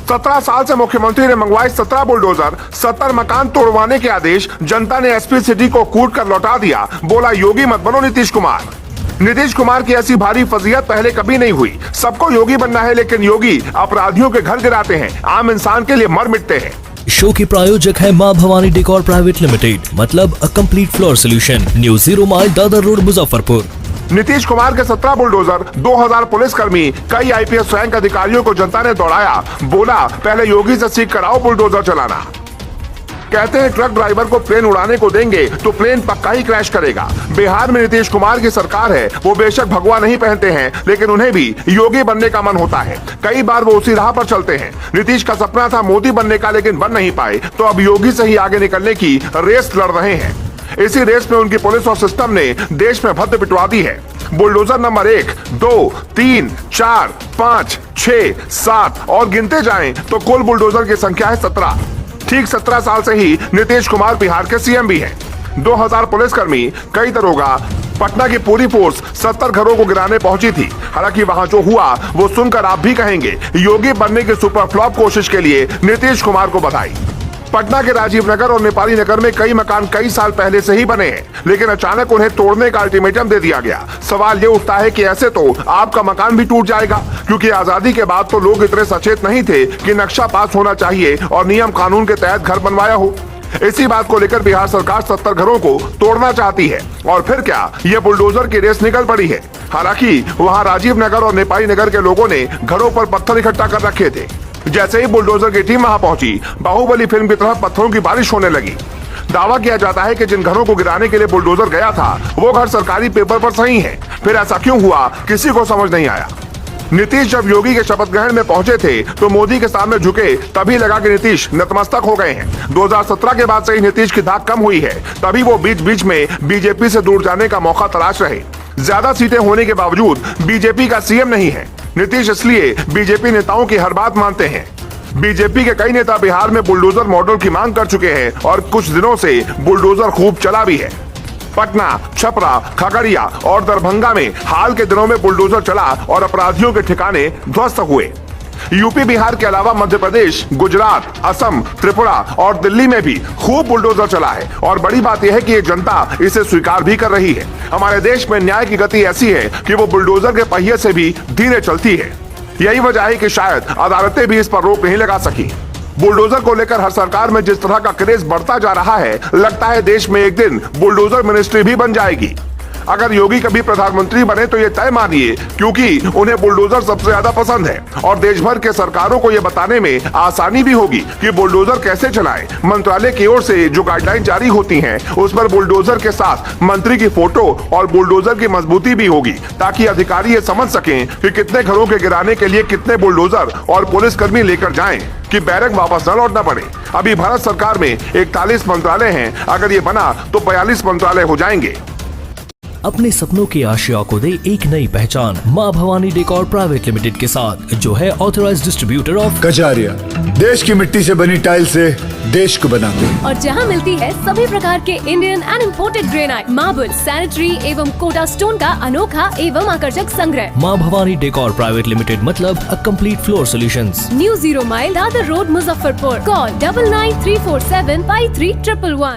17 साल से मुख्यमंत्री ने मंगवाए 17 बुलडोजर, 70 मकान तोड़वाने के आदेश, जनता ने एसपी सिटी को कूट कर लौटा दिया। बोला योगी मत बनो नीतीश कुमार। नीतीश कुमार की ऐसी भारी फजीहत पहले कभी नहीं हुई। सबको योगी बनना है, लेकिन योगी अपराधियों के घर गिराते हैं, आम इंसान के लिए मर मिटते हैं। शो के प्रायोजक है मां भवानी डेकोर प्राइवेट लिमिटेड, मतलब a complete floor solution, new 0 mile Dadar road Muzaffarpur. Nitish Kumar के 17 बुलडोजर, 2000 पुलिसकर्मी, कई आईपीएस रैंक अधिकारियों को जनता ने दौड़ाया। बोला पहले योगी से सीख कराओ बुलडोजर चलाना। कहते हैं ट्रक ड्राइवर को प्लेन उड़ाने को देंगे तो प्लेन पक्का ही क्रैश करेगा। बिहार में नीतीश कुमार की सरकार है, वो बेशक भगवा नहीं पहनते हैं, लेकिन उन्हें भी योगी बनने का मन होता है। कई बार वो उसी राह पर चलते हैं। नीतीश का सपना था मोदी बनने का, लेकिन बन नहीं पाए, तो अब योगी से ही आगे निकलने की रेस लड़ रहे हैं। इसी रेस में उनकी पुलिस और सिस्टम ने देश में भद्द पिटवा दी है। बुलडोजर नंबर 1, 2, 3, 4, 5, 6, 7 और गिनते जाएं तो कुल बुलडोजर की संख्या है 17। ठीक 17 साल से ही नीतीश कुमार बिहार के सीएम भी हैं। 2000 पुलिसकर्मी, कई दरोगा, पटना की पूरी फोर्स 70 घरों को गिराने पहुंची थी। हालांकि वहां जो हुआ वो सुनकर आप भी कहेंगे योगी बनने की सुपर फ्लॉप कोशिश के लिए नीतीश कुमार को बधाई। पटना के राजीव नगर और नेपाली नगर में कई मकान कई साल पहले से ही बने हैं, लेकिन अचानक उन्हें तोड़ने का अल्टीमेटम दे दिया गया। सवाल ये उठता है कि ऐसे तो आपका मकान भी टूट जाएगा, क्योंकि आजादी के बाद तो लोग इतने सचेत नहीं थे कि नक्शा पास होना चाहिए और नियम कानून के तहत घर बनवाया हो। इसी बात को लेकर बिहार सरकार 70 घरों को तोड़ना चाहती है, और फिर क्या, ये बुलडोजर की रेस निकल पड़ी है। हालांकि वहां राजीव नगर और नेपाली नगर के लोगों ने घरों पर पत्थर इकट्ठा कर रखे थे। जैसे ही बुलडोजर की टीम वहां पहुंची, बाहुबली फिल्म की तरह पत्थरों की बारिश होने लगी। दावा किया जाता है कि जिन घरों को गिराने के लिए बुलडोजर गया था वो घर सरकारी पेपर पर सही है। फिर ऐसा क्यों हुआ, किसी को समझ नहीं आया। नीतीश जब योगी के शपथ ग्रहण में पहुंचे थे तो मोदी के सामने झुके, तभी लगा कि नीतीश नतमस्तक हो गए हैं। 2017 के बाद से ही नीतीश की धाक कम हुई है, तभी वो बीच बीच में बीजेपी से दूर जाने का मौका तलाश रहे। ज्यादा सीटें होने के बावजूद बीजेपी का सीएम नहीं है नीतीश, इसलिए बीजेपी नेताओं की हर बात मानते हैं। बीजेपी के कई नेता बिहार में बुलडोजर मॉडल की मांग कर चुके हैं और कुछ दिनों से बुलडोजर खूब चला भी है। पटना, छपरा, खगड़िया और दरभंगा में हाल के दिनों में बुलडोजर चला और अपराधियों के ठिकाने ध्वस्त हुए। यूपी बिहार के अलावा मध्य प्रदेश, गुजरात, असम, त्रिपुरा और दिल्ली में भी खूब बुलडोजर चला है, और बड़ी बात यह है कि ये जनता इसे स्वीकार भी कर रही है। हमारे देश में न्याय की गति ऐसी है कि वो बुलडोजर के पहिए से भी धीरे चलती है। यही वजह है कि शायद अदालतें भी इस पर रोक नहीं लगा सकी। बुलडोजर को लेकर हर सरकार में जिस तरह का क्रेज बढ़ता जा रहा है, लगता है देश में एक दिन बुलडोजर मिनिस्ट्री भी बन जाएगी। अगर योगी कभी प्रधानमंत्री बने तो ये तय मानिए, क्योंकि उन्हें बुलडोजर सबसे ज्यादा पसंद है और देश भर के सरकारों को ये बताने में आसानी भी होगी कि बुलडोजर कैसे चलाएं। मंत्रालय की ओर से जो गाइडलाइन जारी होती हैं, उस पर बुलडोजर के साथ मंत्री की फोटो और बुलडोजर की मजबूती भी होगी, ताकि अधिकारी ये समझ सकें कि कितने घरों के गिराने के लिए कितने बुलडोजर और पुलिसकर्मी लेकर जाएं, कि बैरक वापस न लौटना पड़े। अभी भारत सरकार में 41 मंत्रालय हैं, अगर ये बना तो 42 मंत्रालय हो जाएंगे। अपने सपनों की आशिया को दे एक नई पहचान मां भवानी डेकोर प्राइवेट लिमिटेड के साथ, जो है ऑथराइज्ड डिस्ट्रीब्यूटर ऑफ कजारिया। देश की मिट्टी से बनी टाइल से देश को बनाते हैं, और जहां मिलती है सभी प्रकार के Indian and imported granite, marble, sanitary एवं कोटा स्टोन का अनोखा एवं आकर्षक संग्रह। मां भवानी डेकोर प्राइवेट लिमिटेड, मतलब a complete floor solutions, new 0 mile Dadar road Muzaffarpur. Call 9934753111।